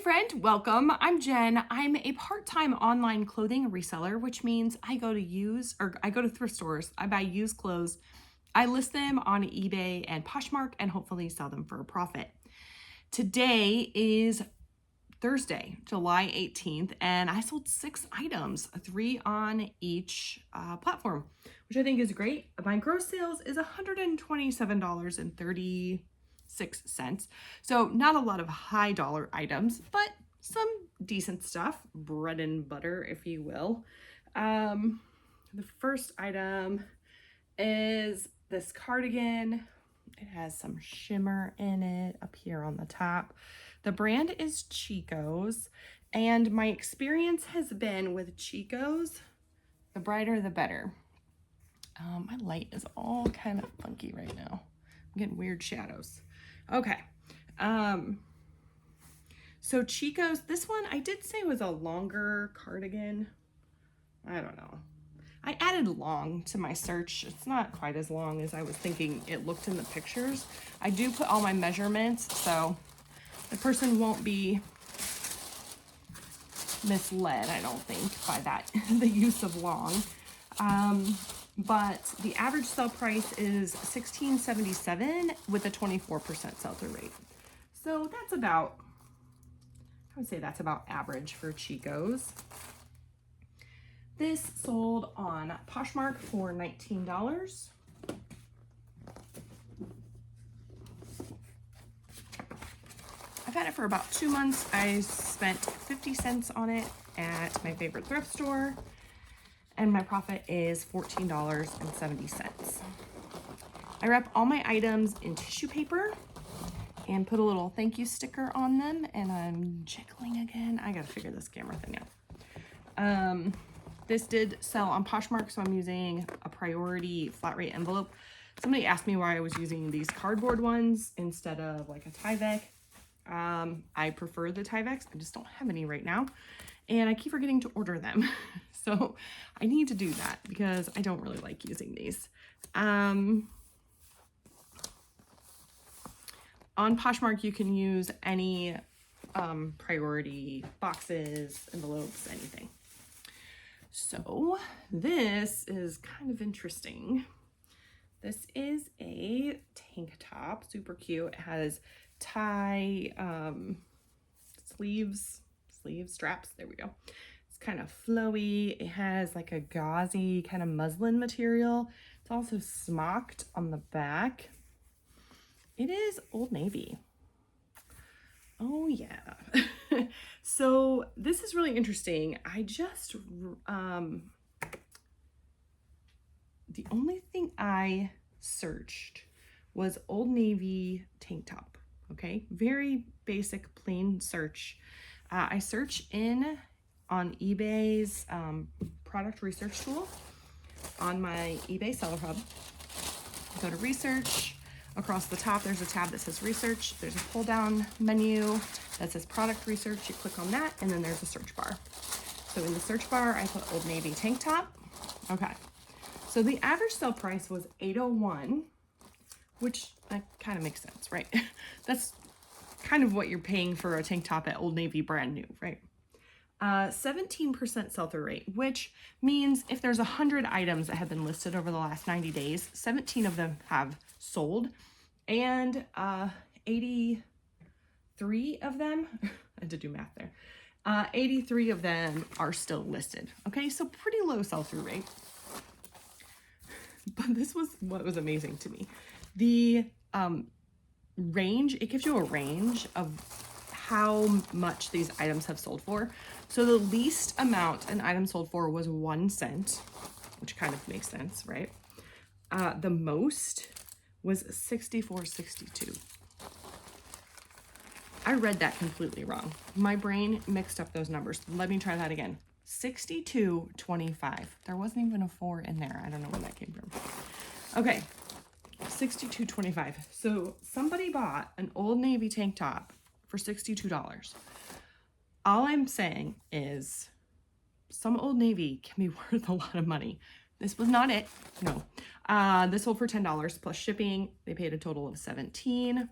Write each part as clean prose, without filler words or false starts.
friend, welcome. I'm Jen. I'm a part-time online clothing reseller, which means I go to thrift stores. I buy used clothes. I list them on eBay and Poshmark and hopefully sell them for a profit. Today is Thursday, July 18th, and I sold 6 items, 3 on each platform, which I think is great. My gross sales is $127.36. So not a lot of high dollar items, but some decent stuff, bread and butter, if you will. The first item is this cardigan. It has some shimmer in it up here on the top. The brand is Chico's, and my experience has been with Chico's, the brighter the better. My light is all kind of funky right now. I'm getting weird shadows. Okay. So Chico's, this one I did say was a longer cardigan. I don't know. I added long to my search. It's not quite as long as I was thinking it looked in the pictures. I do put all my measurements, so the person won't be misled, I don't think, by that, the use of long. But the average sell price is $16.77 with a 24% sell-through rate. So that's about, I would say that's about average for Chico's. This sold on Poshmark for $19. I've had it for about 2 months. I spent 50 cents on it at my favorite thrift store, and my profit is $14.70. I wrap all my items in tissue paper and put a little thank you sticker on them, and I'm jiggling again. I gotta figure this camera thing out. This did sell on Poshmark, so I'm using a priority flat rate envelope. Somebody asked me why I was using these cardboard ones instead of like a Tyvek. I prefer the Tyveks. I just don't have any right now, and I keep forgetting to order them. So I need to do that because I don't really like using these. On Poshmark, you can use any priority boxes, envelopes, anything. So this is kind of interesting. This is a tank top, super cute. It has tie sleeves, straps, there we go. It's kind of flowy. It has like a gauzy kind of muslin material. It's also smocked on the back. It is Old Navy. Oh yeah. So this is really interesting. I just, the only thing I searched was Old Navy tank top. Okay, very basic, plain search. I search on eBay's product research tool on my eBay seller hub. Go to research. Across the top, there's a tab that says research. There's a pull down menu that says product research. You click on that, and then there's a search bar. So in the search bar, I put Old Navy tank top. Okay, so the average sell price was $801, which that kind of makes sense, right? That's kind of what you're paying for a tank top at Old Navy brand new, right? 17% sell-through rate, which means if there's 100 items that have been listed over the last 90 days, 17 of them have sold, and 83 of them, I had to do math there, 83 of them are still listed. Okay, so pretty low sell-through rate. But this was what was amazing to me. The range, it gives you a range of how much these items have sold for. So the least amount an item sold for was 1 cent, which kind of makes sense, right? The most was $64.62. I read that completely wrong. My brain mixed up those numbers. Let me try that again. $62.25. There wasn't even a 4 in there. I don't know where that came from. Okay, $62.25. So somebody bought an Old Navy tank top for $62. All I'm saying is some Old Navy can be worth a lot of money. This was not it. No. This sold for $10 plus shipping. They paid a total of $17.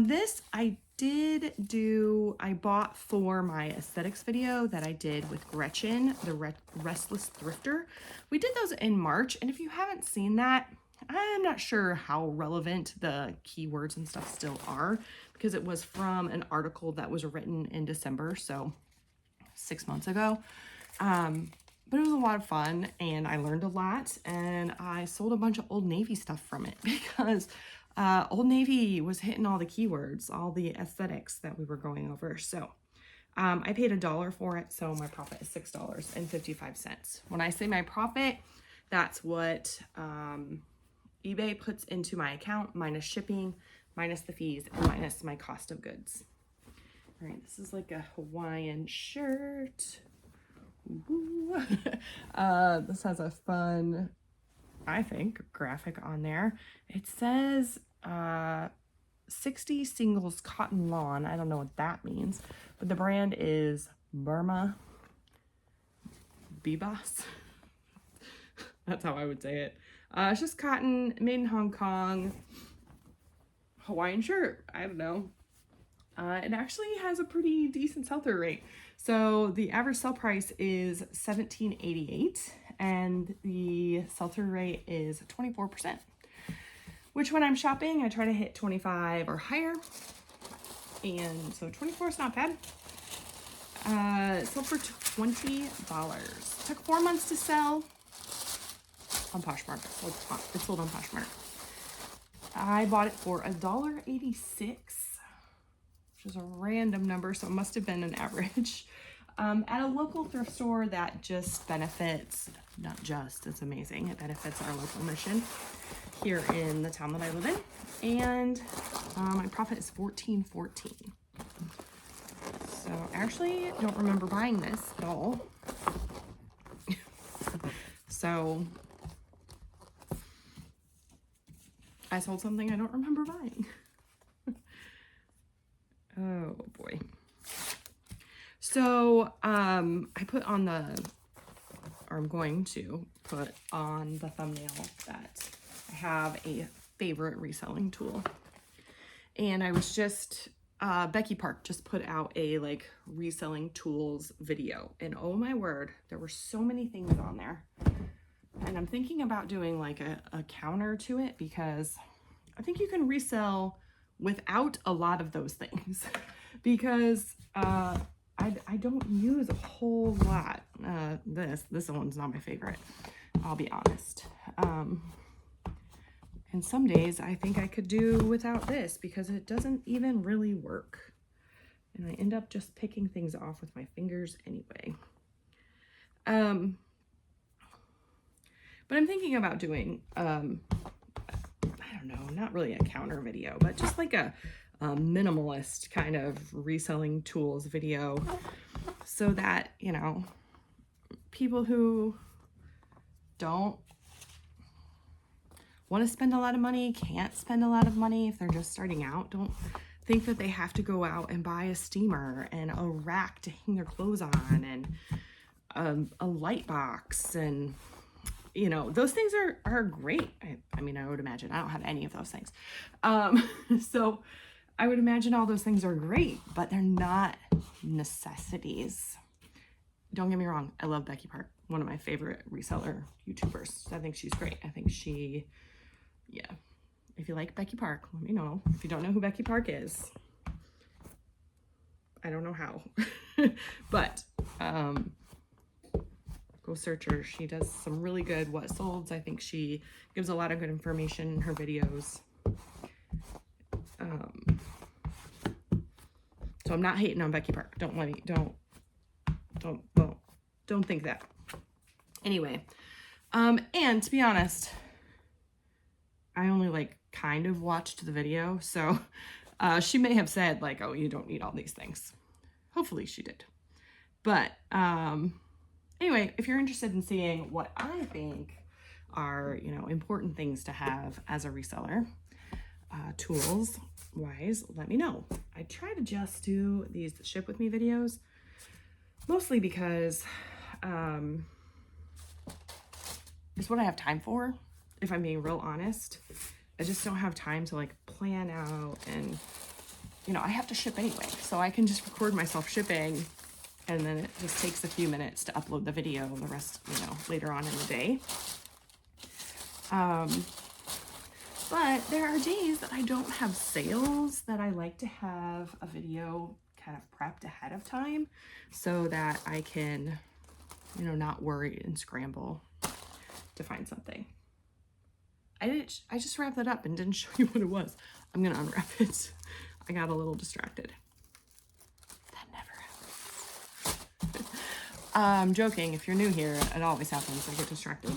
This I I bought for my aesthetics video that I did with Gretchen, the Restless Thrifter. We did those in March, and if you haven't seen that, I'm not sure how relevant the keywords and stuff still are, because it was from an article that was written in December, so 6 months ago. But it was a lot of fun, and I learned a lot, and I sold a bunch of Old Navy stuff from it because Old Navy was hitting all the keywords, all the aesthetics that we were going over. So I paid $1 for it, so my profit is $6.55. When I say my profit, that's what eBay puts into my account, minus shipping, minus the fees, and minus my cost of goods. All right, this is like a Hawaiian shirt. This has a fun, I think, graphic on there. It says 60 singles cotton lawn. I don't know what that means, but the brand is Burma Bebas. That's how I would say it. It's just cotton, made in Hong Kong, Hawaiian shirt. I don't know. It actually has a pretty decent sell-through rate. So the average sell price is $17.88 and the sell-through rate is 24%, which when I'm shopping, I try to hit 25 or higher. And so 24 is not bad. Sold for $20. Took 4 months to sell on Poshmark. It's sold on Poshmark. I bought it for $1.86. which is a random number, so it must have been an average, at a local thrift store that just benefits, not just, it's amazing, it benefits our local mission here in the town that I live in. And my profit is $14.14. So I actually don't remember buying this at all. So I sold something I don't remember buying. Oh boy. So I put on I'm going to put on the thumbnail that I have a favorite reselling tool. And I was just, Becky Park just put out a like reselling tools video, and oh my word, there were so many things on there. And I'm thinking about doing like a counter to it, because I think you can resell without a lot of those things, because I don't use a whole lot. This one's not my favorite, I'll be honest. And some days I think I could do without this because it doesn't even really work. And I end up just picking things off with my fingers anyway. But I'm thinking about doing, I don't know, not really a counter video, but just like a minimalist kind of reselling tools video, so that, you know, people who don't want to spend a lot of money, can't spend a lot of money if they're just starting out, don't think that they have to go out and buy a steamer and a rack to hang their clothes on and a light box, and you know, those things are great. I mean, I would imagine. I don't have any of those things. So I would imagine all those things are great, but they're not necessities. Don't get me wrong. I love Becky Park, one of my favorite reseller YouTubers. I think she's great. I think she, yeah. If you like Becky Park, let me know. If you don't know who Becky Park is, I don't know how, but, go search her. She does some really good what solds. I think she gives a lot of good information in her videos. So I'm not hating on Becky Park. Don't think that. Anyway, and to be honest, I only like kind of watched the video, so she may have said like, oh, you don't need all these things. Hopefully she did. But anyway, if you're interested in seeing what I think are, you know, important things to have as a reseller, tools wise, let me know. I try to just do these ship with me videos, mostly because it's what I have time for. If I'm being real honest, I just don't have time to like plan out and you know, I have to ship anyway, so I can just record myself shipping, and then it just takes a few minutes to upload the video, the rest, you know, later on in the day. But there are days that I don't have sales that I like to have a video kind of prepped ahead of time so that I can, you know, not worry and scramble to find something. I just wrapped that up and didn't show you what it was. I'm gonna unwrap it. I got a little distracted. That never happens. I'm joking. If you're new here, it always happens. I get distracted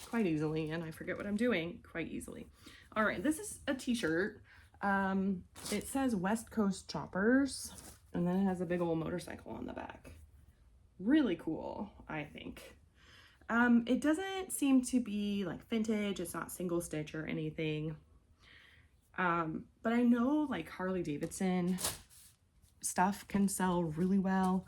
quite easily and I forget what I'm doing quite easily. All right, this is a t-shirt. It says West Coast Choppers, and then it has a big old motorcycle on the back. Really cool, I think. It doesn't seem to be like vintage. It's not single stitch or anything. But I know like Harley Davidson stuff can sell really well.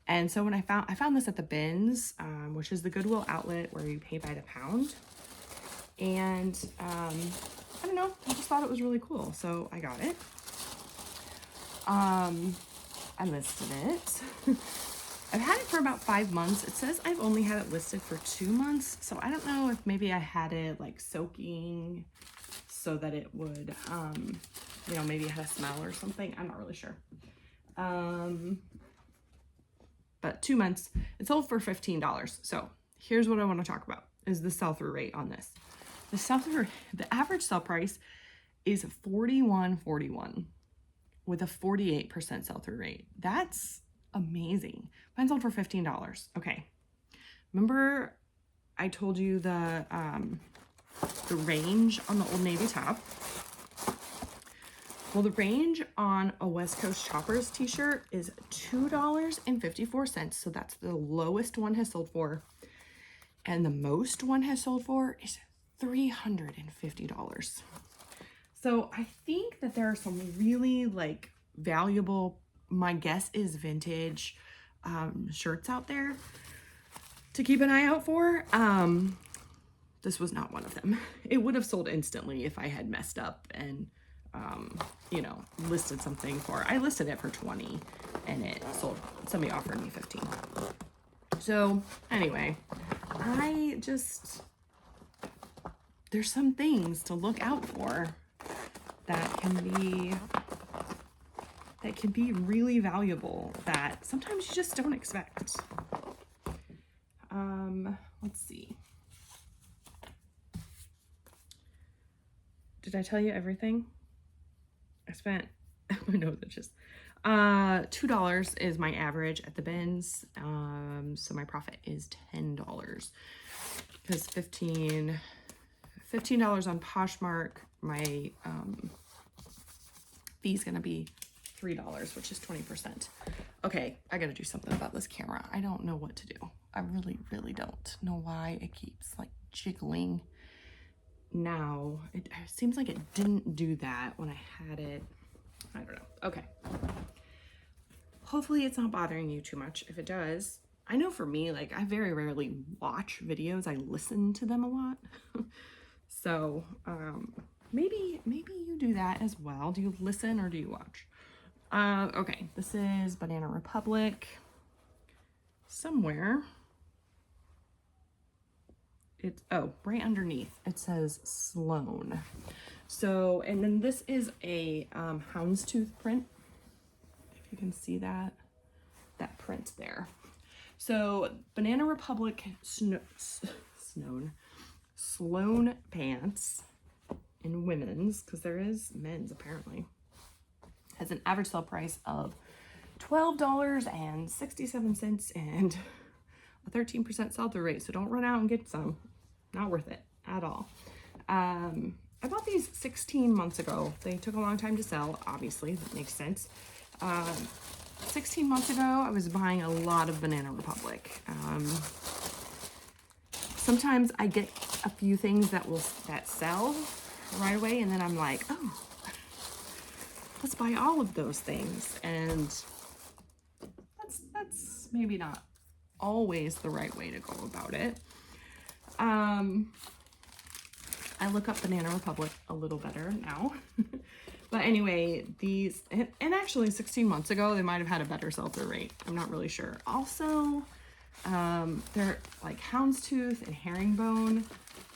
And so when I found this at the bins, which is the Goodwill outlet where you pay by the pound. And I don't know, I just thought it was really cool, so I got it. I listed it. I've had it for about 5 months. It says I've only had it listed for 2 months, so I don't know if maybe I had it like soaking so that it would, you know, maybe it had a smell or something. I'm not really sure. But 2 months, it sold for $15. So here's what I want to talk about is the sell-through rate on this. The average sell price is $41.41 with a 48% sell-through rate. That's amazing. Mine sold for $15. Okay. Remember I told you the range on the Old Navy top? Well, the range on a West Coast Choppers t-shirt is $2.54. So that's the lowest one has sold for. And the most one has sold for is $350. So I think that there are some really like valuable, my guess is vintage shirts out there to keep an eye out for. This was not one of them. It would have sold instantly if I had messed up and you know, listed something for, I listed it for 20 and it sold, somebody offered me 15. So anyway, there's some things to look out for that can be really valuable that sometimes you just don't expect. Let's see. Did I tell you everything? I spent, my nose itches. $2 is my average at the bins. So my profit is $10 because $15 on Poshmark. My fee is gonna be $3, which is 20%. Okay, I gotta do something about this camera. I don't know what to do. I really don't know why it keeps like jiggling. Now it seems like it didn't do that when I had it. I don't know. Okay, hopefully it's not bothering you too much. If it does, I know for me, like I very rarely watch videos. I listen to them a lot. So maybe you do that as well. Do you listen or do you watch? Okay, this is Banana Republic. Somewhere it's, oh, right underneath it says Sloan. So, and then this is a houndstooth print, if you can see that print there. So Banana Republic Sloan pants in women's, because there is men's apparently, has an average sale price of $12.67 and a 13% sell-through rate. So don't run out and get some. Not worth it at all. I bought these 16 months ago. They took a long time to sell, obviously, that makes sense. 16 months ago, I was buying a lot of Banana Republic. Sometimes I get a few things that sell right away, and then I'm like, oh, let's buy all of those things. And that's maybe not always the right way to go about it. I look up Banana Republic a little better now. But anyway, these, and actually 16 months ago, they might have had a better sell-through rate. I'm not really sure. Also, they're like houndstooth and herringbone.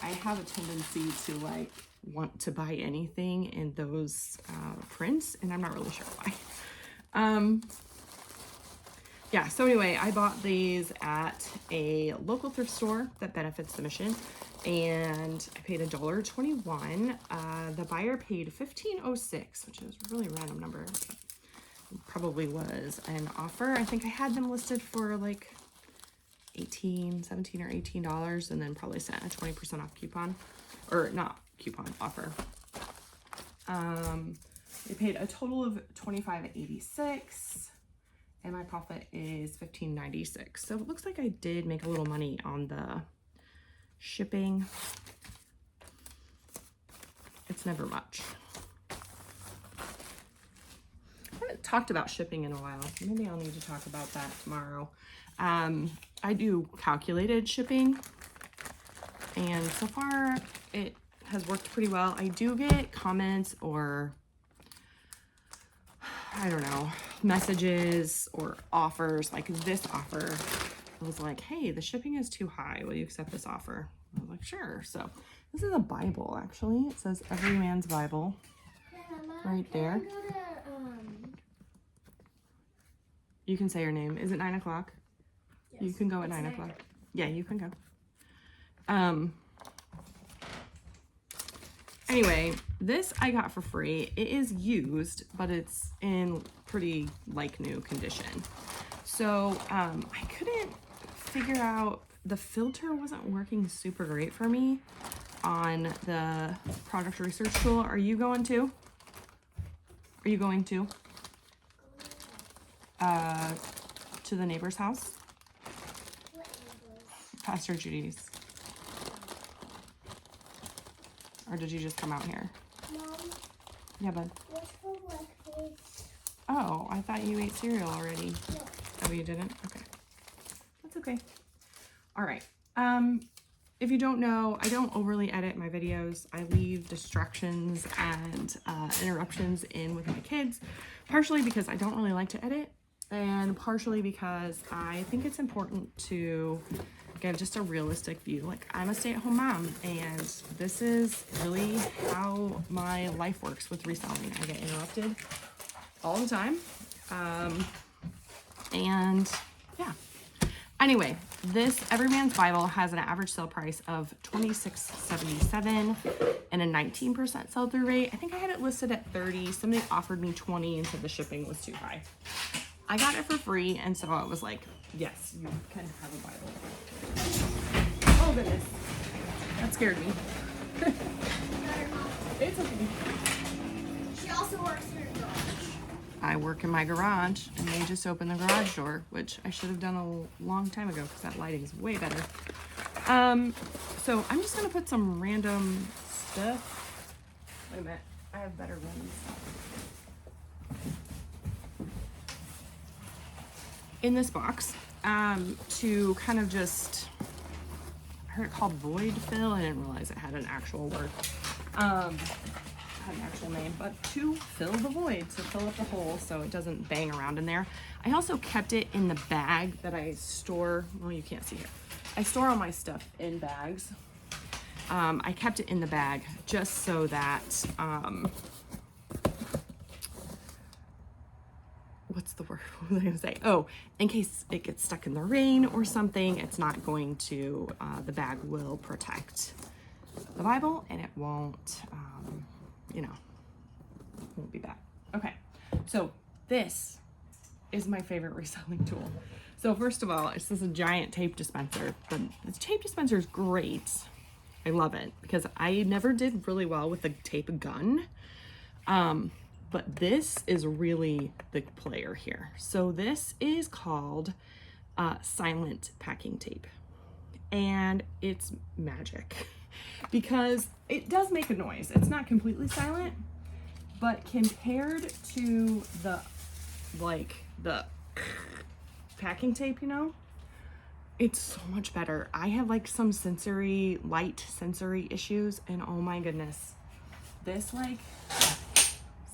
I have a tendency to like want to buy anything in those prints, and I'm not really sure why. Yeah, so anyway, I bought these at a local thrift store that benefits the mission, and I paid $1.21. The buyer paid $15.06, which is a really random number. It probably was an offer. I think I had them listed for like $17 or $18, and then probably sent a 20% off coupon, or not coupon, offer. They paid a total of $25.86. And my profit is $15.96. So it looks like I did make a little money on the shipping. It's never much. I haven't talked about shipping in a while. Maybe I'll need to talk about that tomorrow. I do calculated shipping, and so far it has worked pretty well. I do get comments or, I don't know, messages or offers. Like this offer, I was like, hey, the shipping is too high. Will you accept this offer? I was like, sure. So this is a Bible, actually. It says Every Man's Bible right there. You can say your name. Is it 9 o'clock? Yes, you can go at 9 o'clock. Yeah, you can go. Anyway, this I got for free. It is used, but it's in pretty like new condition. So I couldn't figure out, the filter wasn't working super great for me on the product research tool. Are you going to? Are you going to? To the neighbor's house? What neighbor's? Pastor Judy's. Or did you just come out here? Mom. Yeah, bud. What's for breakfast? Oh, I thought you ate cereal already. No. Oh, you didn't? Okay. That's okay. All right. If you don't know, I don't overly edit my videos. I leave distractions and interruptions in with my kids, partially because I don't really like to edit, and partially because I think it's important to give just a realistic view. Like, I'm a stay-at-home mom, and this is really how my life works with reselling. I get interrupted all the time. And yeah. Anyway, this Every Man's Bible has an average sale price of $26.77 and a 19% sell-through rate. I think I had it listed at 30. Somebody offered me 20 and said the shipping was too high. I got it for free, and so I was like, yes, you can have a Bible. Oh goodness, that scared me. It's okay. She also works in her garage. I work in my garage, and they just opened the garage door, which I should have done a long time ago because that lighting is way better. So I'm just gonna put some random stuff. Wait a minute, I have better ones. In this box, to kind of just, I heard it called void fill. I didn't realize it had an actual word, had an actual name, but to fill the void, to fill up the hole so it doesn't bang around in there. I also kept it in the bag that I store, well, you can't see here. I store all my stuff in bags. I kept it in the bag just so that, what's the word? What was I gonna say? Oh, in case it gets stuck in the rain or something, it's not going to, the bag will protect the Bible, and it won't, you know, won't be bad. Okay, so this is my favorite reselling tool. So first of all, this is a giant tape dispenser. The tape dispenser is great. I love it because I never did really well with the tape gun. But this is really the player here. So this is called silent packing tape, and it's magic because it does make a noise. It's not completely silent, but compared to the packing tape, you know, It's so much better. I have like some light sensory issues, and oh my goodness, this like,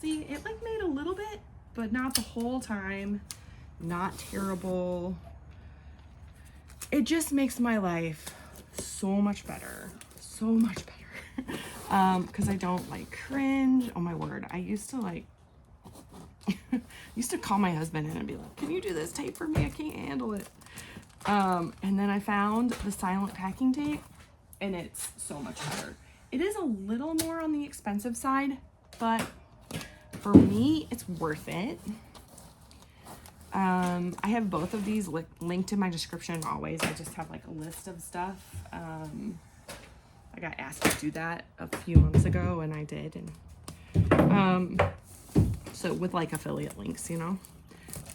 see, it like made a little bit, but not the whole time. Not terrible. It just makes my life so much better. So much better. Because I don't like cringe. Oh my word. I used to like, used to call my husband in and be like, can you do this tape for me? I can't handle it. And then I found the silent packing tape, and it's so much better. It is a little more on the expensive side, but for me, it's worth it. I have both of these linked in my description always. I just have like a list of stuff. I got asked to do that a few months ago, and I did. And so with like affiliate links, you know.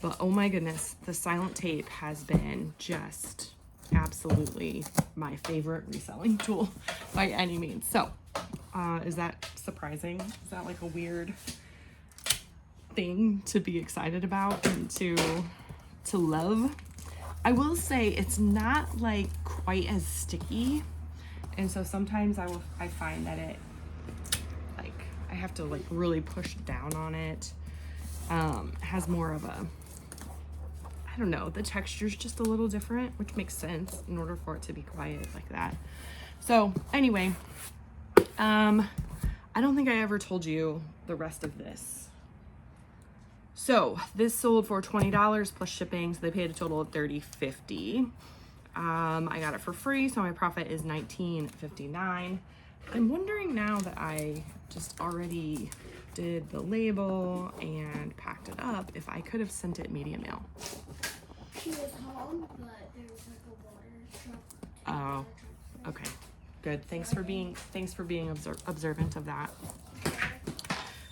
But oh my goodness, the silent tape has been just absolutely my favorite reselling tool by any means. So, is that surprising? Is that like a weird thing to be excited about and to love? I will say it's not like quite as sticky, and so sometimes I find that it like I have to like really push down on it. Has more of a, I don't know, the texture's just a little different, which makes sense in order for it to be quiet like that. So anyway, I don't think I ever told you the rest of this. So this sold for $20 plus shipping, so they paid a total of $30.50. I got it for free, so my profit is $19.59. I'm wondering now that I just already did the label and packed it up, if I could have sent it medium mail. She was home, but there was like a water truck. Oh, okay, good. Thanks for being observant of that.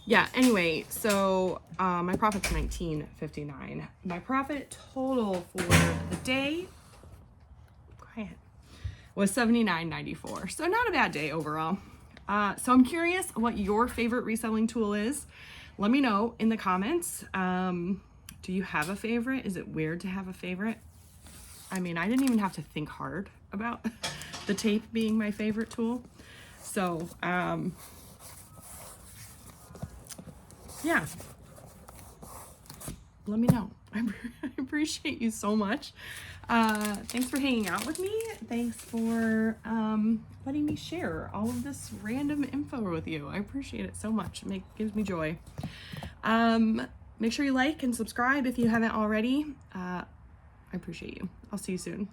Yeah, anyway, so my profit's $19.59. My profit total for the day, quiet, was $79.94. So not a bad day overall. So I'm curious what your favorite reselling tool is. Let me know in the comments. Do you have a favorite? Is it weird to have a favorite? I mean, I didn't even have to think hard about the tape being my favorite tool. So, yeah, let me know. I appreciate you so much. Thanks for hanging out with me. Thanks for letting me share all of this random info with you. I appreciate it so much. It gives me joy. Make sure you like and subscribe if you haven't already. I appreciate you. I'll see you soon.